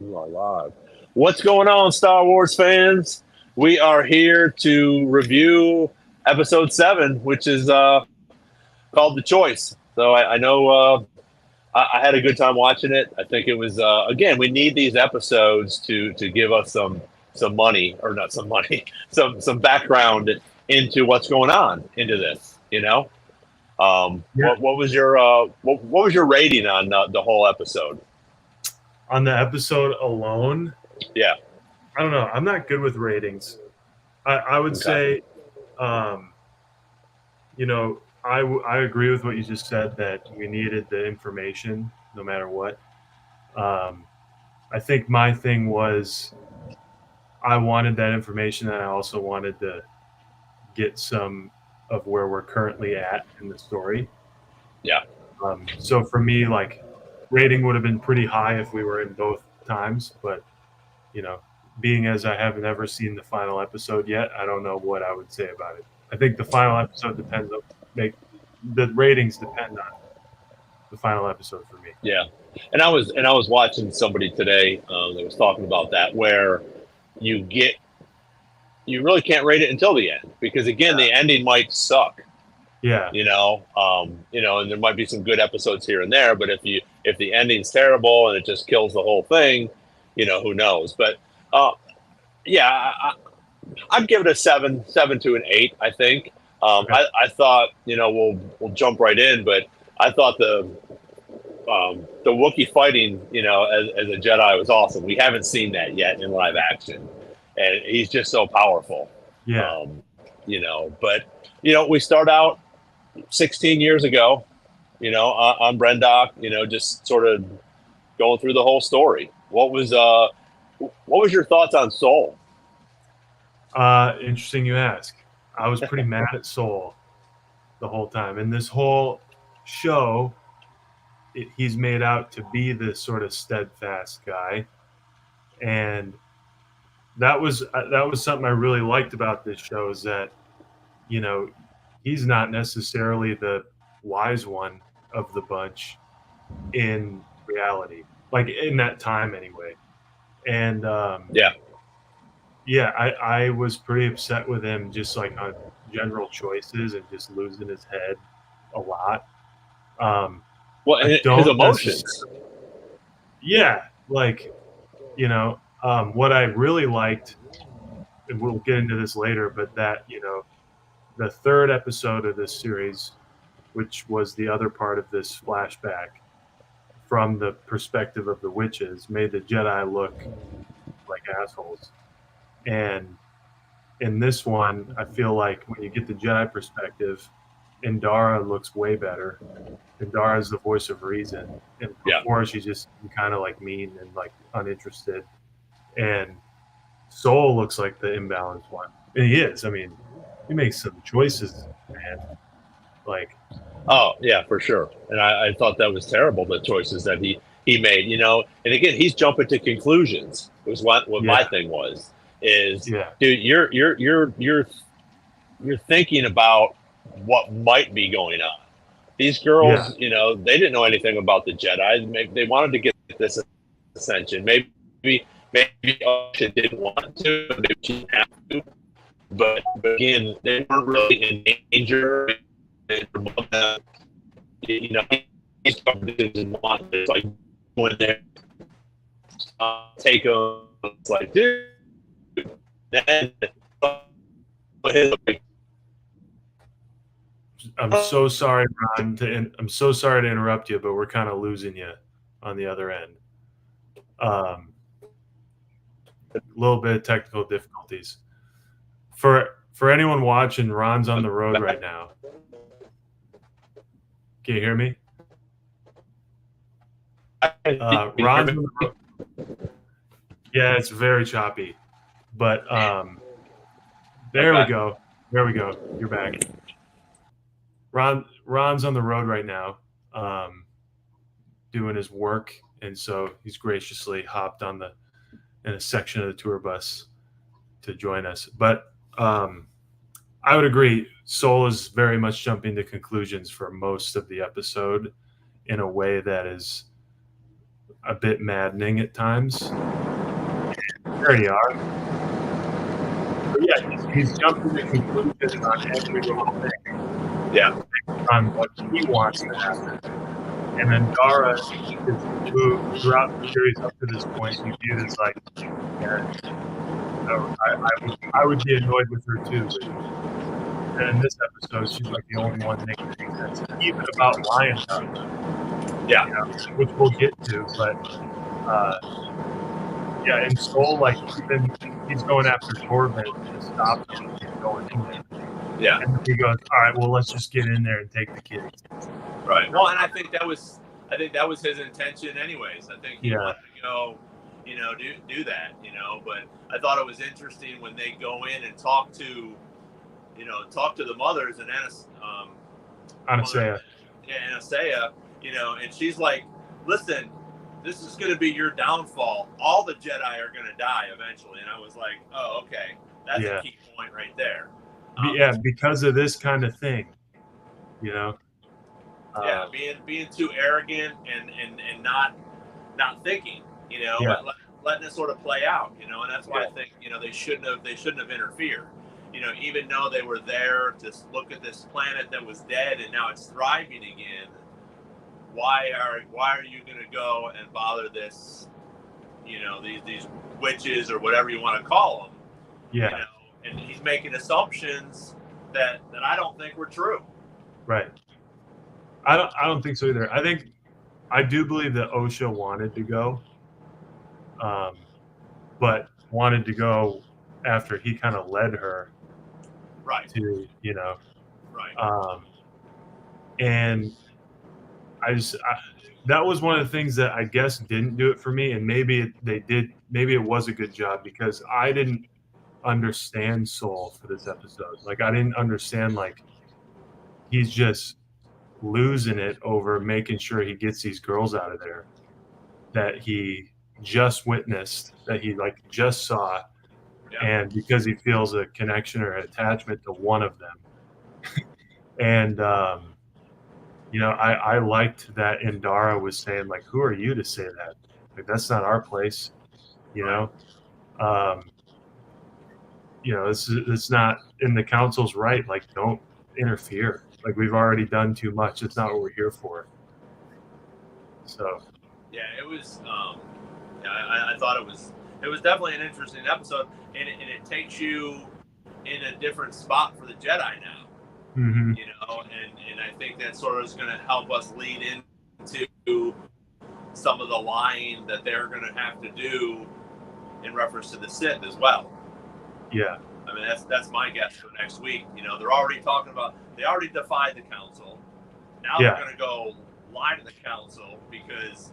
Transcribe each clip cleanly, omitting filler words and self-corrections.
You are live. What's going on, Star Wars fans? We are here to review episode 7, which is called The Choice. So I know I had a good time watching it. I think it was, again, we need these episodes to give us some money, or not some money, some background into what's going on into this, you know? Yeah. What was your what was your rating on the whole episode? On the episode alone, Yeah. I don't know. I'm not good with ratings. I would Okay. say, um, I agree with what you just said that we needed the information no matter what. Um, I think my thing was I wanted that information, and I also wanted to get some of where we're currently at in the story. Yeah. So for me, like, rating would have been pretty high if we were in both times, but you know, being as I haven't ever seen the final episode yet, I don't know what I would say about it. I think the final episode depends on the ratings depend on the final episode for me. Yeah, and I was watching somebody today that was talking about that, where you get you really can't rate it until the end, because again the ending might suck, Yeah, and there might be some good episodes here and there, but if the ending's terrible and it just kills the whole thing, who knows? But uh, yeah, I'd give it a 7 to an 8. I think. okay. I thought we'll jump right in, but I thought the Wookiee fighting, as a Jedi was awesome. We haven't seen that yet in live action, and he's just so powerful. Yeah, Um, but we start out 16 years ago, on Brendock, just sort of going through the whole story. What was your thoughts on Soul? interesting you ask. I was pretty mad at Soul the whole time, and this whole show, he's made out to be this sort of steadfast guy, and that was something I really liked about this show is that you know he's not necessarily the wise one of the bunch in reality, like in that time anyway. And Yeah, yeah, I was pretty upset with him just like on general choices and just losing his head a lot. Um, well, I his don't emotions. necessarily, yeah, like what I really liked, and we'll get into this later, but that the third episode of this series, which was the other part of this flashback from the perspective of the witches, made the Jedi look like assholes. And in this one, I feel like when you get the Jedi perspective, Indara looks way better. Indara is the voice of reason, and Yeah. before she's just kind of like mean and like uninterested. And Soul looks like the imbalanced one, and he is. I mean, he makes some choices, man. Like, Oh yeah, for sure. And I thought that was terrible, the choices that he made. And again, he's jumping to conclusions. Was what my yeah, thing was is, yeah, dude, you're thinking about what might be going on. These yeah, girls, they didn't know anything about the Jedi. Maybe they wanted to get this ascension. Maybe she didn't want to. Maybe she didn't have to. But again, they weren't really in danger. You know, he's it's like going there, take him. It's like, dude, then I'm so sorry, Ron. I'm so sorry to interrupt you, but we're kind of losing you on the other end. A little bit of technical difficulties. For anyone watching, Ron's on the road right now. Can you hear me? Ron's on the road. Yeah, it's very choppy, but there we go. There we go. You're back. Ron's on the road right now, doing his work, and so he's graciously hopped in a section of the tour bus to join us. But I would agree. Soul is very much jumping to conclusions for most of the episode in a way that is a bit maddening at times. There you are. But yeah, he's jumping to conclusions on every little thing. Yeah. On what he wants to happen. And then Dara is moved throughout the series up to this point. You viewed as like, yeah, I would be annoyed with her too. But, and in this episode, she's like the only one making any sense, even about Lion Dara. Yeah. You know, which we'll get to. But yeah, and Soul, like, even he's going after Corbin to stop him from going in there. Yeah. And then he goes, all right, well, let's just get in there and take the kids. Right. Well, and I think that was his intention, anyways. I think he wanted to go, do that, But I thought it was interesting when they go in and talk to the mothers and Anasea. Anasea, and she's like, listen, this is going to be your downfall. All the Jedi are going to die eventually. And I was like, oh, okay. That's a key point right there. Because of this kind of thing, being too arrogant and not thinking, but letting it sort of play out, and that's why I think they shouldn't have interfered, even though they were there to look at this planet that was dead and now it's thriving again. Why are you going to go and bother this, these witches or whatever you want to call them? Yeah. And he's making assumptions that I don't think were true. Right. I don't think so either. I do believe that Osha wanted to go, but wanted to go after he kind of led her. Right. To Right. And that was one of the things that I guess didn't do it for me, and maybe it was a good job because I didn't understand Soul for this episode. Like, I didn't understand, like, he's just losing it over making sure he gets these girls out of there that he just witnessed, that he like just saw, and because he feels a connection or attachment to one of them. And I liked that Indara was saying, like, who are you to say that? Like, that's not our place, it's not in the council's right. Like, don't interfere. Like, we've already done too much. It's not what we're here for. So yeah, it was I thought it was definitely an interesting episode, and it takes you in a different spot for the Jedi now. Mm-hmm. And I think that sort of is going to help us lead into some of the lying that they're going to have to do in reference to the Sith as well. Yeah. I mean, that's my guess for next week. They're already talking about, they already defied the council. Now they're going to go lie to the council because,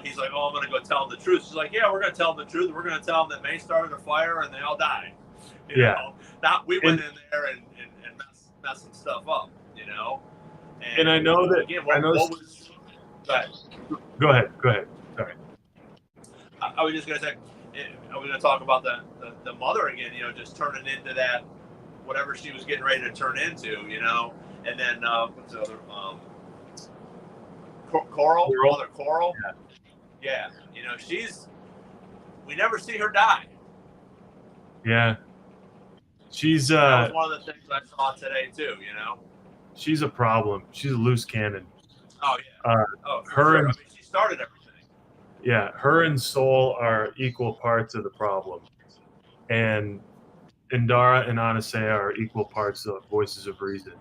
he's like, oh, I'm going to go tell them the truth. She's like, yeah, we're going to tell them the truth. We're going to tell them that May started a fire and they all died. Not we went in there and messed some stuff up, And I know that. Again, Go ahead. Sorry. I was just going to say, I was going to talk about the mother again, just turning into that, whatever she was getting ready to turn into, and then what's the other, Coral? Mother Coral? Yeah. We never see her die. Yeah. She's that was one of the things I saw today too, She's a problem. She's a loose cannon. Oh yeah. Her and, she started everything. Yeah, her and Soul are equal parts of the problem. And Indara and Anasea are equal parts of voices of reason.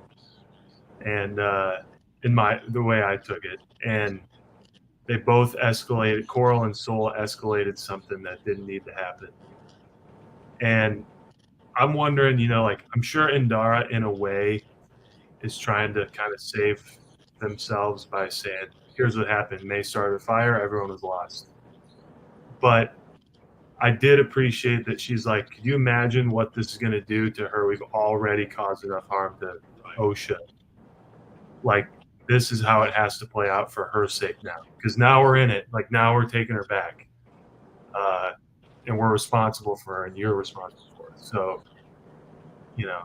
And the way I took it. And they both escalated, Coral and Soul escalated something that didn't need to happen. And I'm wondering, I'm sure Indara, in a way, is trying to kind of save themselves by saying, here's what happened. May started a fire, everyone was lost. But I did appreciate that she's like, could you imagine what this is going to do to her? We've already caused enough harm to Osha. Like, this is how it has to play out for her sake now. Because now we're in it. Like, now we're taking her back. And we're responsible for her, and you're responsible for her. So, No,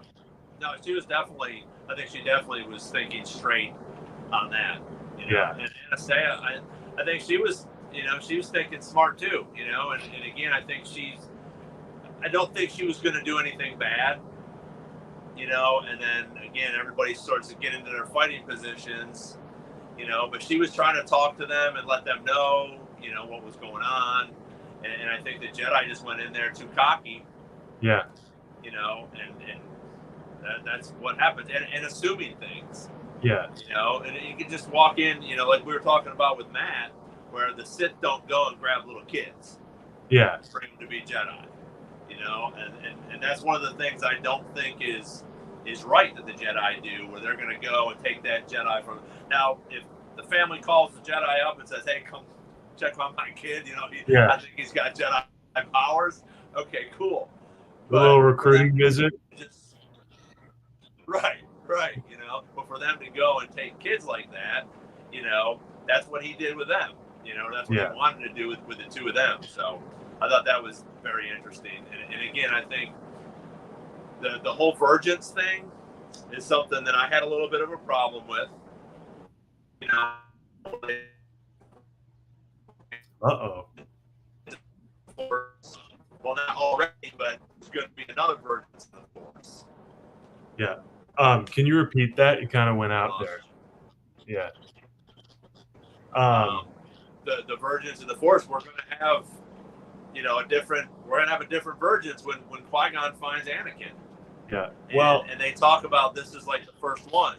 she was definitely, I think she definitely was thinking straight on that. Yeah. And Anastasia, I think she was, she was thinking smart too, and again, I think she's I don't think she was going to do anything bad, you know. And then again, everybody starts to get into their fighting positions, you know. But she was trying to talk to them and let them know, you know, what was going on. And I think the Jedi just went in there too cocky. Yeah. You know, and that's what happens. And assuming things. Yeah. You know, and you can just walk in, you know, like we were talking about with Matt, where the Sith don't go and grab little kids. Yeah. For him to be Jedi. You know, and that's one of the things I don't think is right that the Jedi do, where they're going to go and take that Jedi from. Now, if the family calls the Jedi up and says, "Hey, come check on my kid," you know, I think he's got Jedi powers. Okay, cool. A little recruiting visit. Just, right. You know, but for them to go and take kids like that, you know, that's what he did with them. You know, that's what he wanted to do with the two of them. So I thought that was very interesting. And again, I think the whole Virgins thing is something that I had a little bit of a problem with. You know, well, not already, but there's going to be another Virgins in the Force. Yeah. Can you repeat that? You kind of went out there. Yeah. The Virgins in the Force, we're going to have, you know, we're going to have a different Virgins when Qui-Gon finds Anakin. Yeah. Well, and they talk about this as like the first one.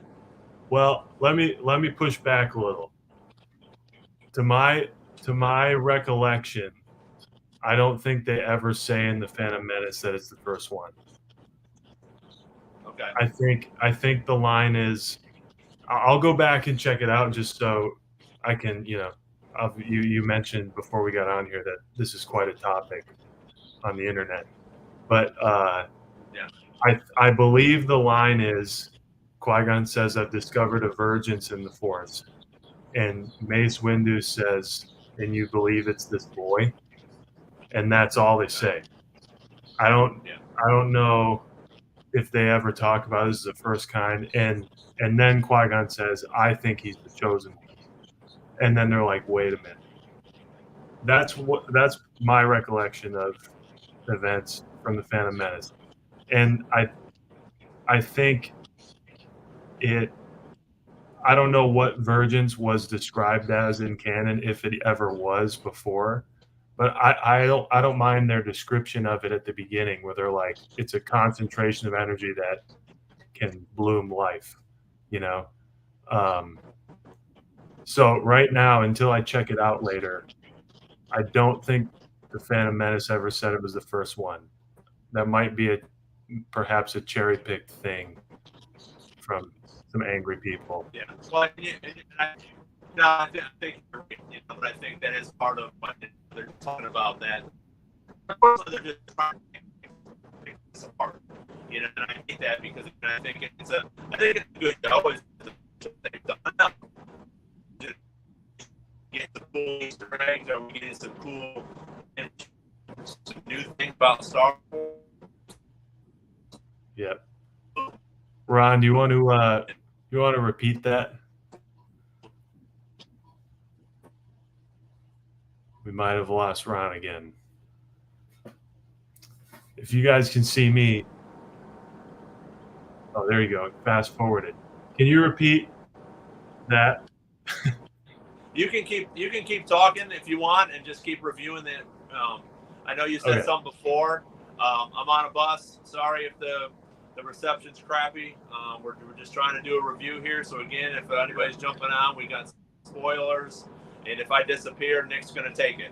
Well, let me push back a little. To my recollection, I don't think they ever say in the Phantom Menace that it's the first one. Okay. I think the line is, I'll go back and check it out just so I can, you know, you mentioned before we got on here that this is quite a topic on the internet, but I believe the line is, Qui-Gon says, "I've discovered a Virgins in the Force," and Mace Windu says, "And you believe it's this boy?" And that's all they say. I don't know if they ever talk about this as the first kind, and then Qui-Gon says, "I think he's the chosen one," and then they're like, "Wait a minute." That's my recollection of events from the Phantom Menace, and I think I don't know what Virgins was described as in canon, if it ever was before, but I don't mind their description of it at the beginning, where they're like, it's a concentration of energy that can bloom life, you know. So right now, until I check it out later, I don't think the Phantom Menace ever said it was the first one. That might be perhaps a cherry picked thing from some angry people. Yeah. Well, I think you're right, you know, but I think that is part of what they're talking about. That unfortunately they're just trying to take this apart. You know, and I hate that because I think it's a good show. They've done enough. Get some cool Easter eggs, or we getting some cool and some new things about Star Wars. Yep. Ron, do you want to repeat that? We might have lost Ron again. If you guys can see me, oh, there you go. Fast forwarded. Can you repeat that? You can keep talking if you want, and just keep reviewing the. I know you said something before. I'm on a bus. Sorry if the reception's crappy. We're just trying to do a review here. So again, if anybody's jumping on, we got spoilers, and if I disappear, Nick's going to take it.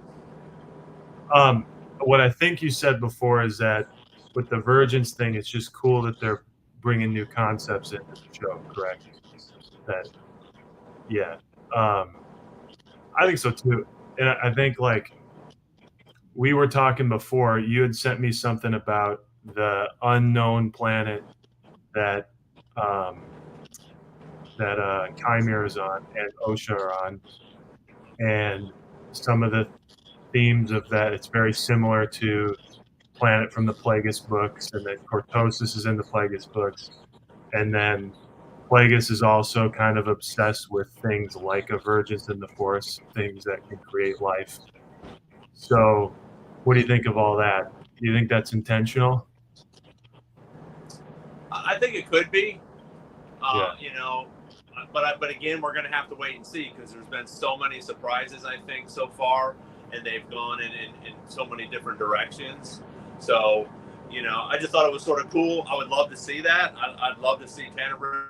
What I think you said before is that with the Virgins thing, it's just cool that they're bringing new concepts into the show. Correct? That, yeah. I think so too, and I think, like, we were talking before, you had sent me something about the unknown planet that Chimera is on and Osha are on, and some of the themes of that. It's very similar to Planet from the Plagueis books, and that Cortosis is in the Plagueis books, and then Plagueis is also kind of obsessed with things like a Virgins in the Force, things that can create life. So, what do you think of all that? Do you think that's intentional? I think it could be. Yeah. You know, but again, we're going to have to wait and see because there's been so many surprises, I think, so far, and they've gone in so many different directions. So, you know, I just thought it was sort of cool. I would love to see that. I'd love to see Canterbury.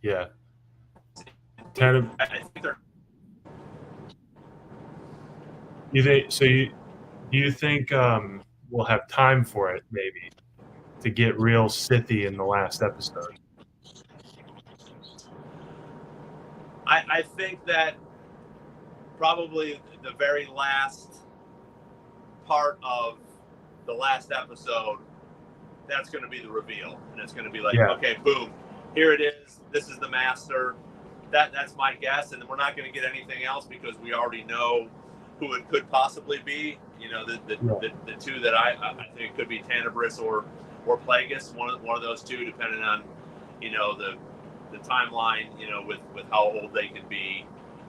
Yeah. I think they're. Do you think we'll have time for it maybe to get real Sithy in the last episode? I think that probably the very last part of the last episode, that's going to be the reveal, and it's going to be like, okay, boom, here it is. This is the master. That's my guess, and we're not going to get anything else because we already know who it could possibly be. You know, the two that I think it could be Tanibris or Plagueis, one of those two, depending on, you know, the timeline, you know, with how old they can be,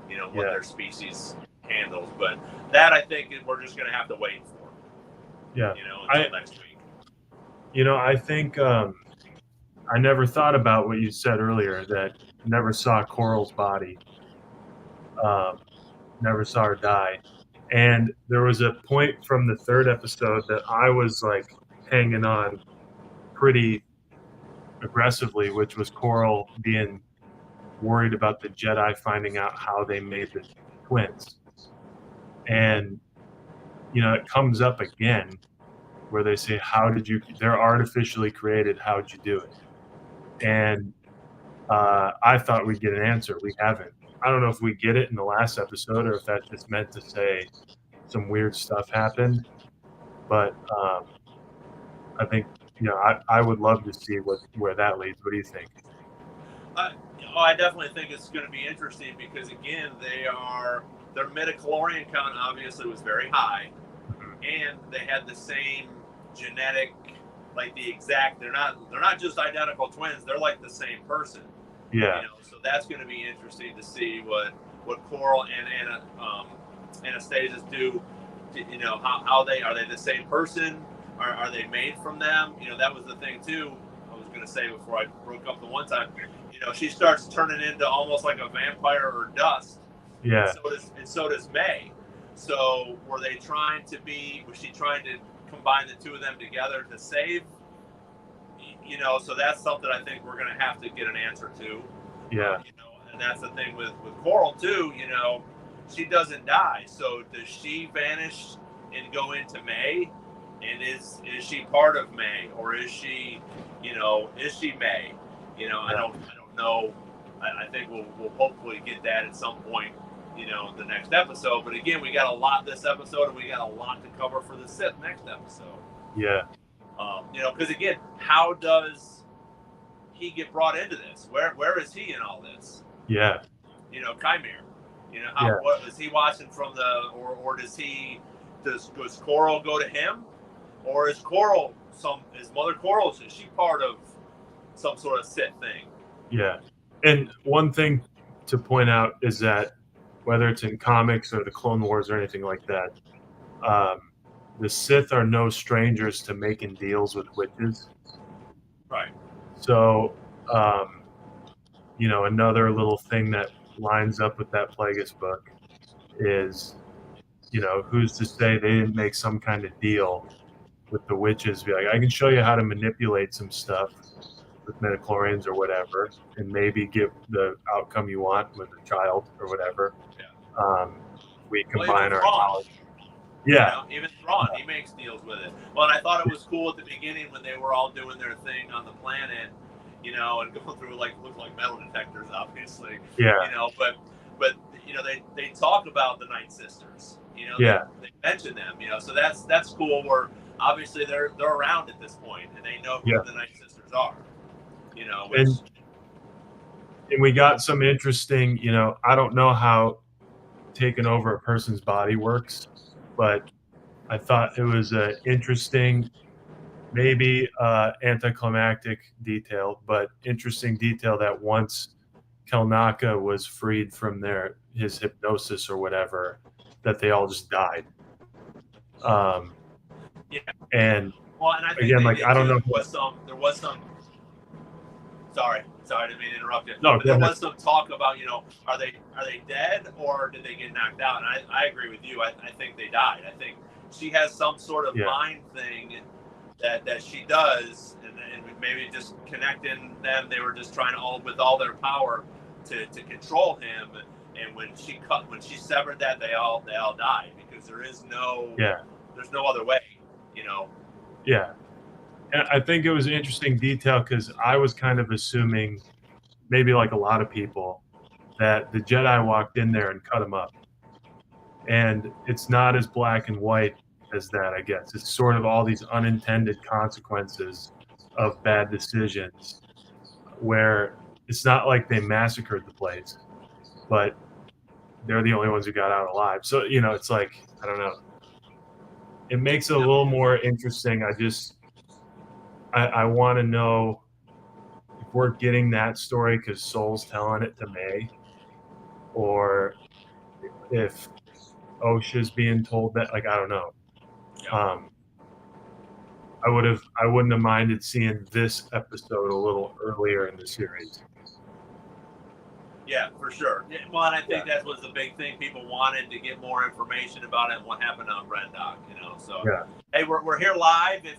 you know, what their species handles. But that, I think, we're just going to have to wait for. Yeah. You know, until next week. You know, I think I never thought about what you said earlier, that never saw Coral's body. Never saw her die. And there was a point from the third episode that I was like hanging on pretty aggressively, which was Coral being worried about the Jedi finding out how they made the twins. And, you know, it comes up again where they say, they're artificially created, how'd you do it? And I thought we'd get an answer. We haven't. I don't know if we get it in the last episode or if that's just meant to say some weird stuff happened. But I think, you know, I would love to see where that leads. What do you think? I definitely think it's going to be interesting because, again, their midichlorian count obviously was very high, and they had the same genetic, like the exact. They're not just identical twins. They're like the same person. Yeah. You know, so that's going to be interesting to see what Coral and Anastasia's do. You know, how are they the same person? Are they made from them? You know, that was the thing too. I was going to say before I broke up the one time. You know, she starts turning into almost like a vampire or dust. Yeah. And so does May. So was she trying to combine the two of them together to save? You know, so that's something I think we're going to have to get an answer to. Yeah. You know, and that's the thing with Coral too. You know, she doesn't die. So does she vanish and go into May? And is she part of May, or is she May? You know, I don't know. I think we'll hopefully get that at some point, you know, the next episode. But again, we got a lot this episode, and we got a lot to cover for the Sith next episode. Yeah. You know, because again, how does he get brought into this? Where is he in all this? Yeah. You know, Chimere. You know, what is he watching from or does Coral go to him, or is Mother Coral, is she part of some sort of Sith thing? Yeah. And one thing to point out is that whether it's in comics or the Clone Wars or anything like that, the Sith are no strangers to making deals with witches. Right. So, you know, another little thing that lines up with that Plagueis book is, you know, who's to say they didn't make some kind of deal with the witches? Be like, I can show you how to manipulate some stuff with midichlorians or whatever, and maybe get the outcome you want with a child or whatever. Yeah. We combine our knowledge. Yeah. You know, even Thrawn, he makes deals with it. Well, and I thought it was cool at the beginning when they were all doing their thing on the planet, you know, and going through looked like metal detectors, obviously. Yeah. You know, but you know, they talk about the Night Sisters. You know, they mention them. You know, so that's cool. Where obviously they're around at this point, and they know who the Night Sisters are. You know, and we got some interesting. You know, I don't know how taking over a person's body works, but I thought it was an interesting, maybe anticlimactic detail, but interesting detail that once Kelnaka was freed from his hypnosis or whatever, that they all just died. Yeah. And well, and I think again, they like did I don't too. know. There was some. Sorry, I didn't mean to interrupt you. No, But there was some talk about, are they dead or did they get knocked out? And I agree with you. I think they died. I think she has some sort of mind thing that she does, and maybe just connecting them. They were just trying to with all their power to control him. And when she severed that, they all died, because there's no other way. Yeah. And I think it was an interesting detail, because I was kind of assuming, maybe like a lot of people, that the Jedi walked in there and cut him up. And it's not as black and white as that, I guess. It's sort of all these unintended consequences of bad decisions, where it's not like they massacred the place, but they're the only ones who got out alive. So, it's like, I don't know. It makes it a little more interesting. I want to know if we're getting that story because Soul's telling it to May, or if OSHA's being told that. Like, I don't know. I wouldn't have minded seeing this episode a little earlier in the series. Yeah, for sure. Yeah, well, and I think that was the big thing. People wanted to get more information about it and what happened on Brendock, So, hey, we're here live. If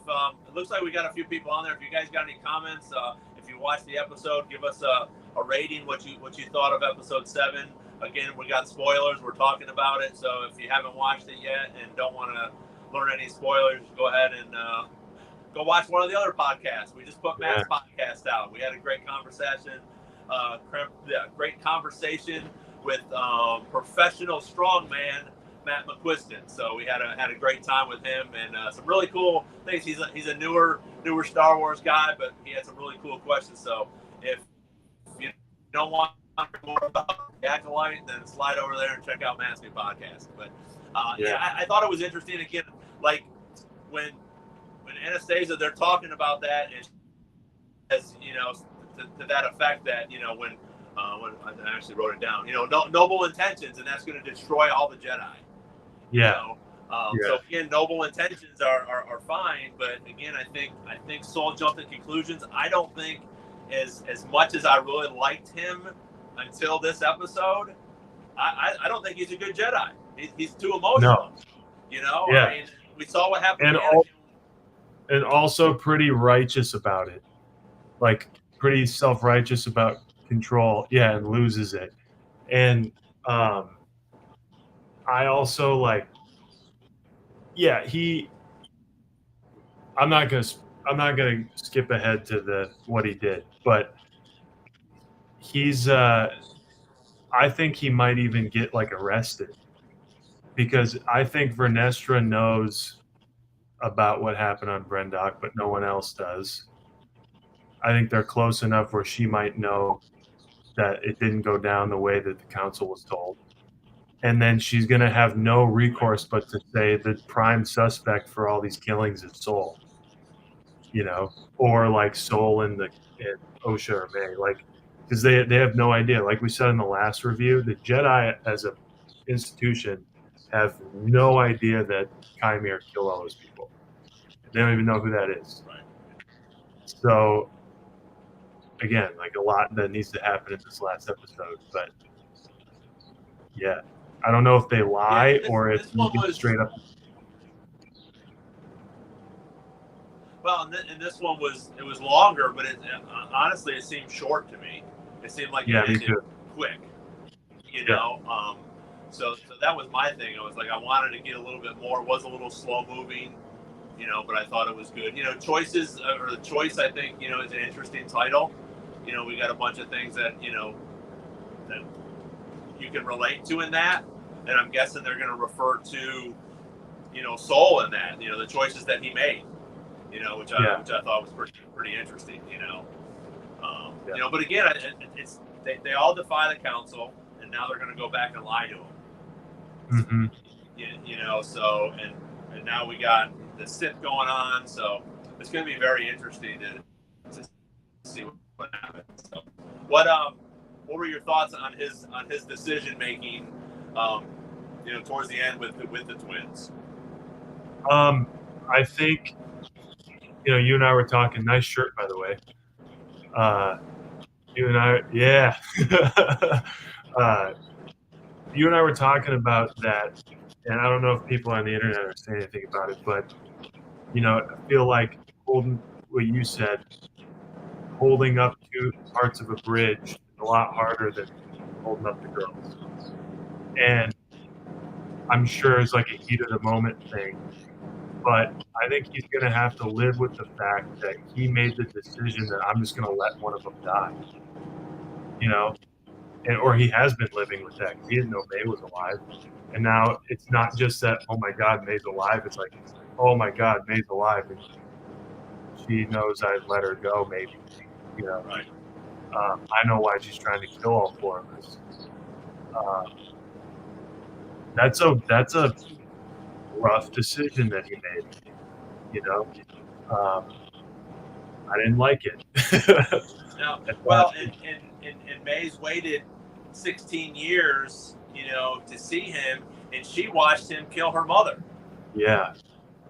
it looks like we got a few people on there. If you guys got any comments, if you watched the episode, give us a rating. What you thought of episode 7. Again, we got spoilers. We're talking about it. So if you haven't watched it yet and don't want to learn any spoilers, go ahead and go watch one of the other podcasts. We just put Matt's podcast out. We had a great conversation. Great conversation with professional strongman Matt McQuiston. So we had a great time with him, and some really cool things. He's a newer Star Wars guy, but he had some really cool questions. So if you don't want to hear more about The Acolyte, then slide over there and check out Matt's new podcast. But I thought it was interesting. Again, like when Anastasia, they're talking about that, and as to that effect, that when I actually wrote it down, noble intentions, and that's going to destroy all the Jedi. So again, noble intentions are fine, but again, I think Soul jumped to conclusions. I don't think as much as I really liked him until this episode, I don't think he's a good Jedi. He's too emotional. No. I mean, we saw what happened. And also pretty righteous about it, like pretty self-righteous about control. And loses it. And I also like. I'm not gonna skip ahead to what he did, but he's I think he might even get like arrested, because I think Vernestra knows about what happened on Brendock, but no one else does. I think they're close enough where she might know that it didn't go down the way that the council was told. And then she's going to have no recourse but to say the prime suspect for all these killings is Soul, or like Soul in OSHA or May, like, because they have no idea. Like we said in the last review, the Jedi as a institution have no idea that Chimere killed all those people. They don't even know who that is. So again, like a lot that needs to happen in this last episode, but I don't know if they lie or if you get straight up. Well, and this one was longer, but honestly it seemed short to me. It seemed like it ended quick. So that was my thing. I was like, I wanted to get a little bit more. It was a little slow moving, but I thought it was good. Choices, or the choice, I think, is an interesting title. We got a bunch of things that that you can relate to in that, and I'm guessing they're going to refer to Soul in that. The choices that he made. Which I thought was pretty interesting. But again, it's they all defy the council, and now they're going to go back and lie to them. Mm-hmm. So and now we got the Sith going on, so it's going to be very interesting to see what happens. So, what were your thoughts on his decision making? Towards the end with the twins. I think, you and I were talking. Nice shirt, by the way. You and I, yeah. You and I were talking about that, and I don't know if people on the internet are saying anything about it, but I feel like holding what you said, holding up two parts of a bridge is a lot harder than holding up the girls. And I'm sure it's like a heat of the moment thing, but I think he's going to have to live with the fact that he made the decision that I'm just going to let one of them die, or he has been living with that because he didn't know May was alive. And now it's not just that, oh my God, May's alive. It's like, oh my God, May's alive. And she knows I let her go, maybe. Right. I know why she's trying to kill all four of us. That's a rough decision that he made. I didn't like it. No, well, and May's waited 16 years, to see him, and she watched him kill her mother. Yeah.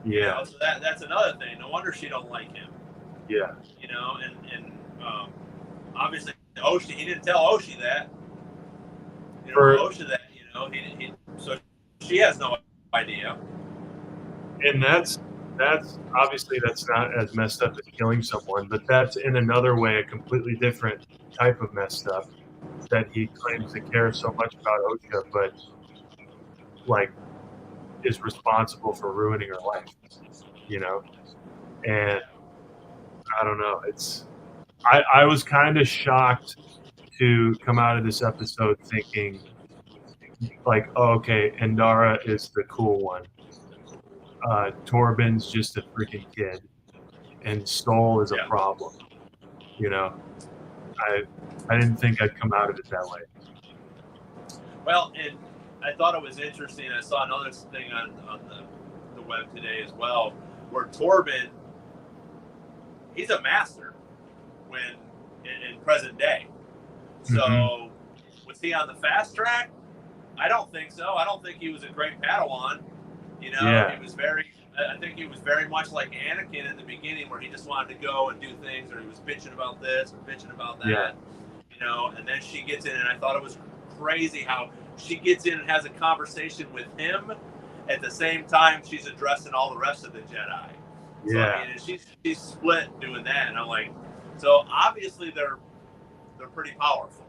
So that's another thing. No wonder she don't like him. Yeah. And obviously Oshi, he didn't tell Oshi that. Oshi that, so she has no idea. And that's obviously that's not as messed up as killing someone, but that's in another way a completely different type of messed up that he claims to care so much about Osha, but like is responsible for ruining her life, and I don't know. I was kind of shocked to come out of this episode thinking like, oh, okay, Endara is the cool one. Torben's just a freaking kid, and Soul is a problem. I didn't think I'd come out of it that way. Well, and I thought it was interesting. I saw another thing on the web today as well, where Torben, he's a master when in present day. So was he on the fast track? I don't think so. I don't think he was a great Padawan. He was very. I think he was very much like Anakin in the beginning, where he just wanted to go and do things, or he was bitching about this or bitching about that. Yeah. And then she gets in, and I thought it was crazy how she gets in and has a conversation with him at the same time she's addressing all the rest of the Jedi. So I mean, she's split doing that, and I'm like, so obviously they're pretty powerful,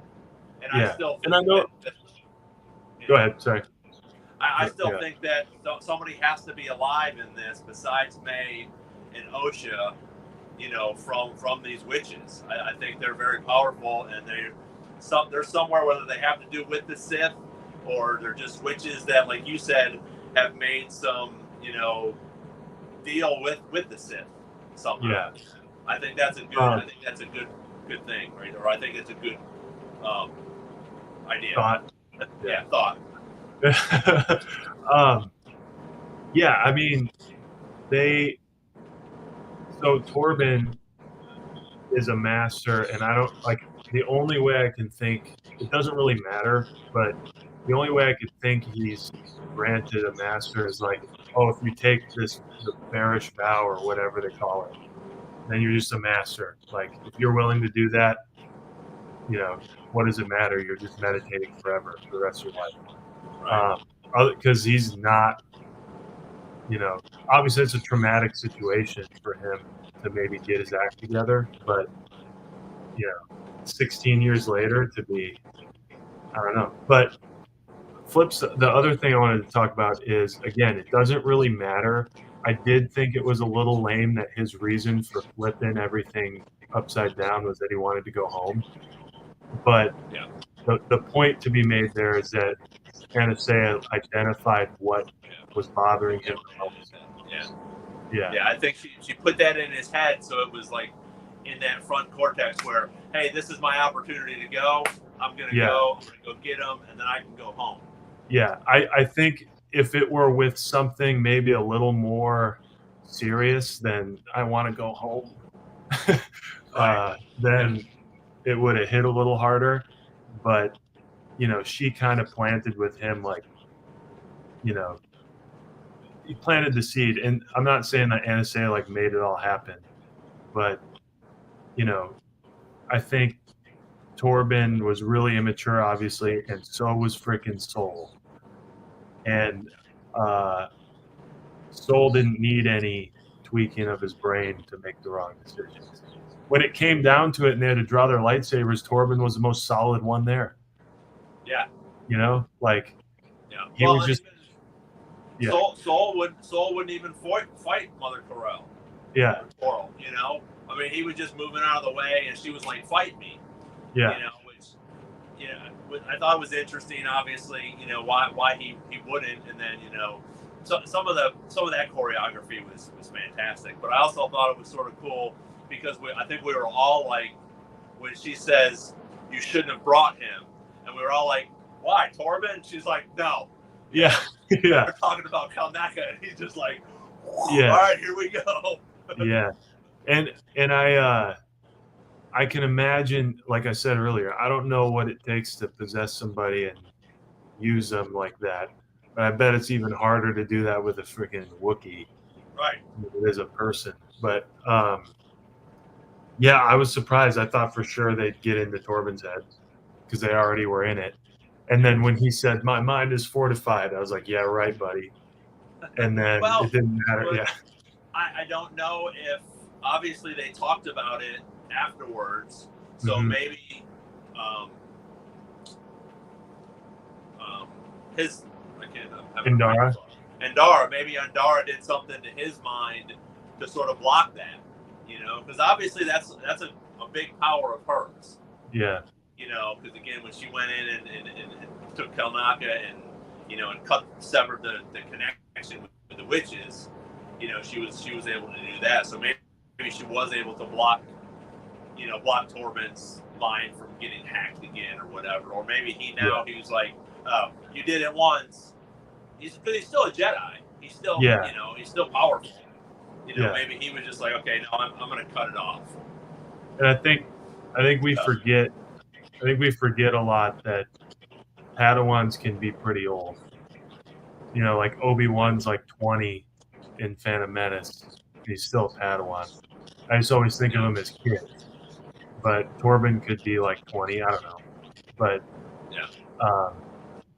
and I still think Go ahead, sorry. I still think that somebody has to be alive in this besides May and Osha, from these witches. I think they're very powerful, and they're somewhere, whether they have to do with the Sith or they're just witches that, like you said, have made some, deal with the Sith somehow. Yeah. I think that's a good good thing, right? Or I think it's a good idea. Thought. Thought. Yeah, I mean, so Torben is a master, and I don't like the only way I can think, it doesn't really matter, but the only way I could think he's granted a master is like, oh, if you take the bearish vow or whatever they call it, then you're just a master. Like, if you're willing to do that, what does it matter? You're just meditating forever for the rest of your life. Because he's not, obviously it's a traumatic situation for him to maybe get his act together, but 16 years later to be, I don't know. But the other thing I wanted to talk about is, again, it doesn't really matter. I did think it was a little lame that his reason for flipping everything upside down was that he wanted to go home. But the point to be made there is that Anastasia identified what was bothering him the most. Yeah, I think she put that in his head, so it was like in that front cortex where, hey, this is my opportunity to go. I'm gonna go get him, and then I can go home. Yeah, I think if it were with something maybe a little more serious than I want to go home, then it would have hit a little harder. But she kind of planted with him, like, he planted the seed, and I'm not saying that Anasea like made it all happen, but I think Torben was really immature, obviously, and so was freaking Soul. And Soul didn't need any tweaking of his brain to make the wrong decisions. When it came down to it and they had to draw their lightsabers, Torben was the most solid one there. Yeah. Like he well, was just Soul wouldn't even fight Mother Corel. Yeah. Coral, I mean, he was just moving out of the way, and she was like, "Fight me." Yeah. Which I thought was interesting. Obviously, why he wouldn't, and then some of that choreography was fantastic. But I also thought it was sort of cool because I think we were all like, when she says you shouldn't have brought him, and we were all like, "Why, Torben?" She's like, "No." Yeah. Yeah. We're talking about Kalnaka, and he's just like, yeah. All right, here we go. Yeah. And I can imagine, like I said earlier, I don't know what it takes to possess somebody and use them like that. But I bet it's even harder to do that with a freaking Wookiee. Right. Than it is a person. But yeah, I was surprised. I thought for sure they'd get into Torben's head because they already were in it. And then when he said, "My mind is fortified," I was like, "Yeah, right, buddy." And then it didn't matter. Yeah. I don't know if obviously they talked about it afterwards, so maybe Andara, maybe Andara did something to his mind to sort of block that, because obviously that's a big power of hers. Yeah. Because again, when she went in and took Kalnaka and and severed the connection with the witches, she was able to do that. So maybe she was able to block Torben's mind from getting hacked again or whatever. Or maybe he was like, "Oh, you did it once." Because he's still a Jedi. He's still he's still powerful. Maybe he was just like, "Okay, no, I'm going to cut it off." And I think we forget. I think we forget a lot that Padawans can be pretty old. Like Obi-Wan's like 20 in Phantom Menace. He's still a Padawan. I just always think of him as kids. But Torben could be like 20. I don't know. But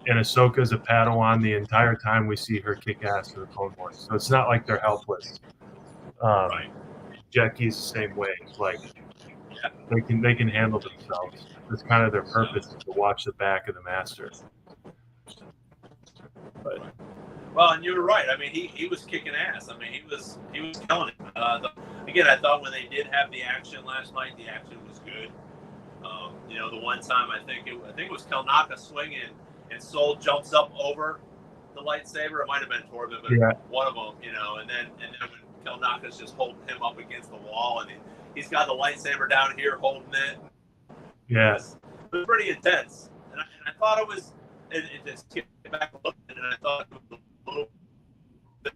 and Ahsoka's a Padawan the entire time we see her kick ass in the Clone Wars. So it's not like they're helpless. Right. Jackie's the same way. Like they can handle themselves. That's kind of their purpose, is to watch the back of the master. But well, and you were right. I mean, he was kicking ass. I mean, he was killing it. Again, I thought when they did have the action last night, the action was good. The one time I think it was Kalnaka swinging, and Soul jumps up over the lightsaber. It might have been Torben, but one of them, and then when Kalnaka's just holding him up against the wall, and he's got the lightsaber down here holding it. Yes. It was pretty intense. And I thought it was, it just kicked back a little bit, and I thought it was a little bit.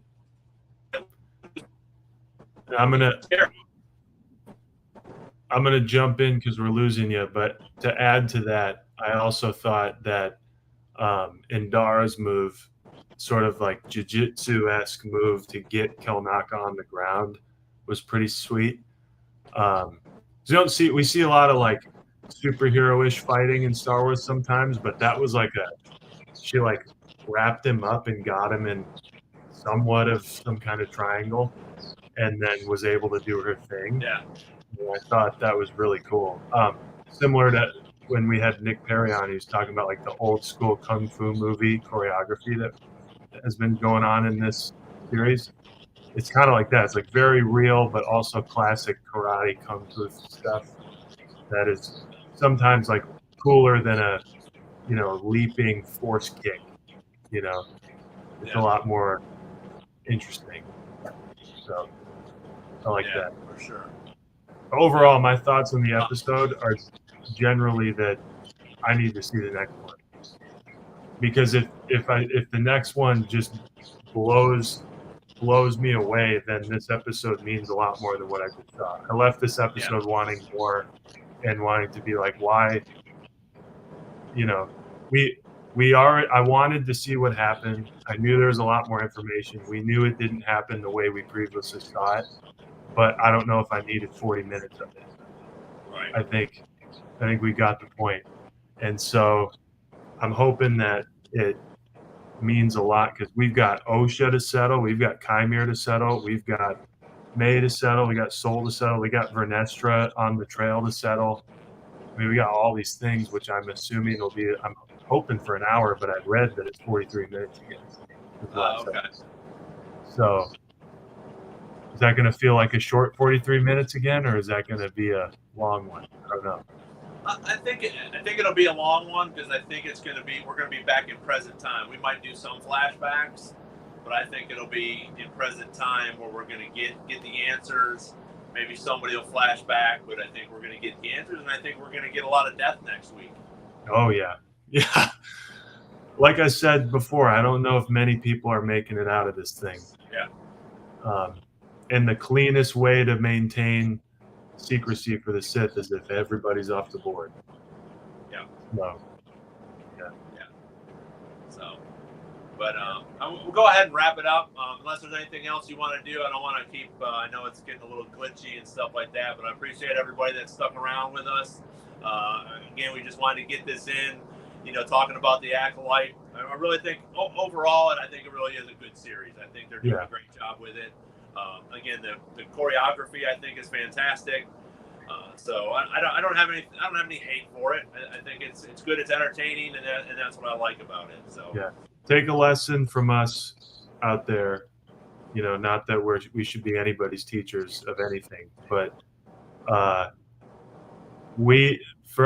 I'm gonna jump in because we're losing you, but to add to that, I also thought that Indara's move, sort of like jiu-jitsu-esque move to get Kalnaka on the ground, was pretty sweet. We see a lot of like superhero-ish fighting in Star Wars sometimes, but that was like she like wrapped him up and got him in somewhat of some kind of triangle, and then was able to do her thing. Yeah. And I thought that was really cool. Similar to when we had Nick Perry on, he was talking about like the old school kung fu movie choreography that has been going on in this series. It's kind of like that. It's like very real, but also classic karate kung fu stuff that is sometimes like cooler than a leaping force kick. It's a lot more interesting. So I like that for sure. Overall, my thoughts on the episode are generally that I need to see the next one, because if the next one just blows me away, then this episode means a lot more than what I just saw. I left this episode wanting more and wanting to be like, why? I wanted to see what happened. I knew there was a lot more information. We knew it didn't happen the way we previously saw it, but I don't know if I needed 40 minutes of it. Right. I think we got the point. And so I'm hoping that it means a lot because we've got OSHA to settle, we've got Chimere to settle, we've got May to settle, we got Soul to settle, we got Vernestra on the trail to settle. I mean, we got all these things, which I'm assuming will be. I'm hoping for an hour, but I've read that it's 43 minutes again. Okay. So, is that going to feel like a short 43 minutes again, or is that going to be a long one? I don't know. I think it'll be a long one because I think we're going to be back in present time. We might do some flashbacks, but I think it'll be in present time where we're going to get the answers. Maybe somebody will flash back, but I think we're going to get the answers, and I think we're going to get a lot of death next week. Oh yeah. Like I said before, I don't know if many people are making it out of this thing. Yeah. And the cleanest way to maintain secrecy for the Sith is if everybody's off the board. Yeah. No. So, but we'll go ahead and wrap it up. Unless there's anything else you want to do, I don't want to keep. I know it's getting a little glitchy and stuff like that, but I appreciate everybody that stuck around with us. Again, we just wanted to get this in. Talking about the Acolyte. I really think overall, and I think it really is a good series. I think they're doing a great job with it. Again, the choreography I think is fantastic. So I don't have any hate for it. I think it's good. It's entertaining, and that's what I like about it. So yeah, take a lesson from us out there. Not that we should be anybody's teachers of anything, but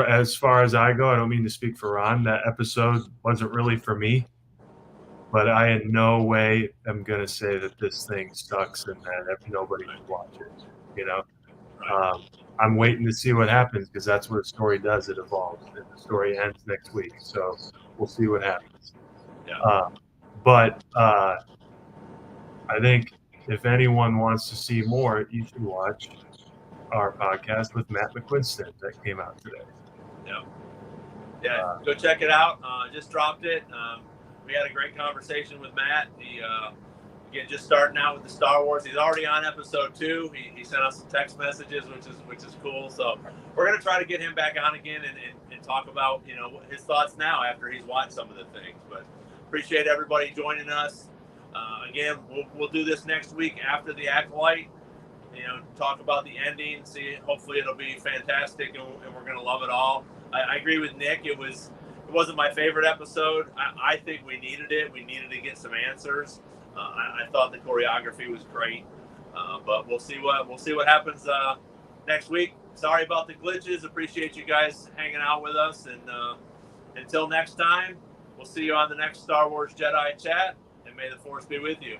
as far as I go, I don't mean to speak for Ron. That episode wasn't really for me, but I in no way am going to say that this thing sucks and that nobody should watch it. I'm waiting to see what happens because that's what a story does. It evolves, and the story ends next week. So we'll see what happens. Yeah. But I think if anyone wants to see more, you should watch our podcast with Matt McQuiston that came out today. Yeah, go check it out. Just dropped it. We had a great conversation with Matt. Again, just starting out with the Star Wars. He's already on episode 2. He sent us some text messages, which is cool. So we're gonna try to get him back on again and talk about his thoughts now after he's watched some of the things. But appreciate everybody joining us. Again, we'll do this next week after the Acolyte. Talk about the ending. See, hopefully it'll be fantastic, and we're gonna love it all. I agree with Nick. It wasn't my favorite episode. I think we needed it. We needed to get some answers. I thought the choreography was great, but we'll see what happens next week. Sorry about the glitches. Appreciate you guys hanging out with us, and until next time, we'll see you on the next Star Wars Jedi Chat. And may the Force be with you.